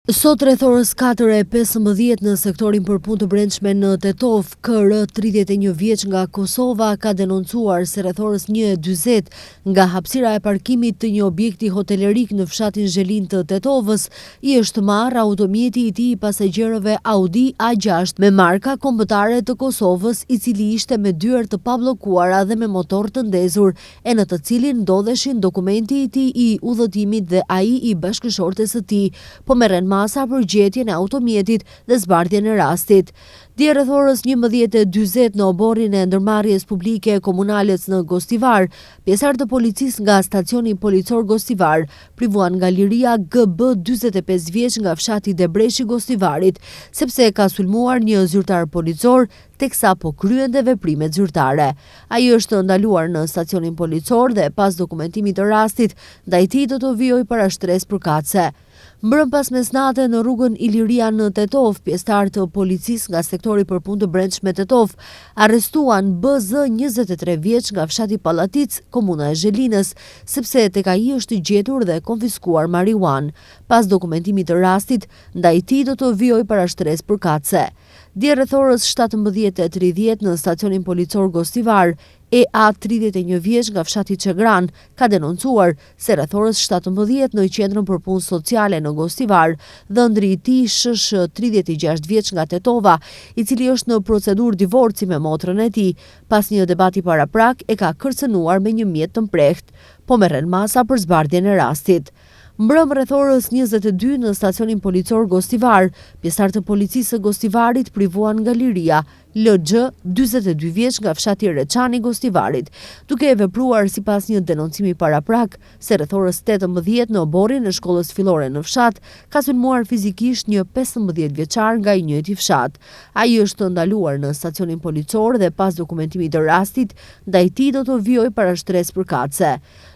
Sot rreth orës 4:15 në sektorin për punë të brendshme në Tetov, KR 31 vjeç nga Kosova ka denoncuar se rreth orës 1:40 nga hapësira e parkimit të një objekti hotelerik në fshatin Zhelin të Tetovës, i është marrë automjeti i tij i pasagjerëve Audi A6 me marka kombëtare të Kosovës, i cili ishte me dyert të pabllokura dhe me motor të ndezur, e në të cilin ndodheshin dokumenti i tij i udhëtimit dhe ai i bashkëshortes së tij, po merren masa për gjetjen e automjetit dhe zbardhjen e rastit. Dje rreth orës 11:40 në oborrin e ndërmarrjes publike komunales në Gostivar, pjesëtar të policisë nga stacioni policor Gostivar privuan nga liria GB 45 vjeç nga fshati Debreshi Gostivarit, sepse ka sulmuar një zyrtar policor teksa po kryente veprimet zyrtare. Ai është ndaluar në stacionin policor dhe pas dokumentimit të rastit, ndaj tij do të vijojë para shtresë përkatëse. Mbrëm pas mesnate në rrugën Iliria në Tetov, pjesëtar të policisë nga sektori për punë të brendshme Tetov arrestuan BZ 23 vjeç nga fshati Pallatic, komuna e Zhelinës, sepse tek ai është gjetur dhe konfiskuar marijuan. Pas dokumentimit të rastit, ndaj tij do të vijojë para shtresë përkatëse. Dje rreth orës 17:30 në stacionin policor Gostivar, EA 31 vjeç nga fshati Çegran ka denoncuar se rreth orës 17 në qendrën për punë sociale në Gostivar, dhëndri i tij SH 36 vjeç nga Tetova, i cili është në procedurë divorci me motrën e tij, pas një debati paraprak e ka kërcënuar me një mjet të mprehtë, po merren masa për zbardhjen e rastit. Mbrëm rreth orës 22 në stacionin policor Gostivar, pjesëtar të policisë së Gostivarit privuan nga liria LG 42 vjeç nga fshati Reçani Gostivarit, duke e vepruar sipas një denoncimi paraprak se rreth orës 18 në oborrin e shkollës fillore në fshat ka sulmuar fizikisht një 15 vjeçar nga i njëjti fshat. Ai është ndaluar në stacionin policor dhe pas dokumentimit të rastit, ndaj tij do të vijojë para shtresë përkatëse.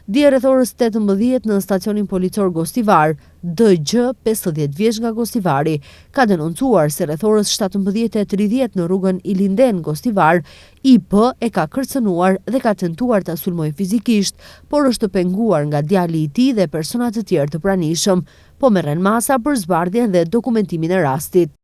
Dje rreth orës 18 në stacionin policor Gostivar, DG 50 vjeç nga Gostivari ka denoncuar se rreth orës 17:30 në rrugën Ilinden Gostivar, IP e ka kërcënuar dhe ka tentuar ta sulmojë fizikisht, por është penguar nga djali i tij dhe persona të tjerë të pranishëm, po merren masa për zbardhjen dhe dokumentimin e rastit.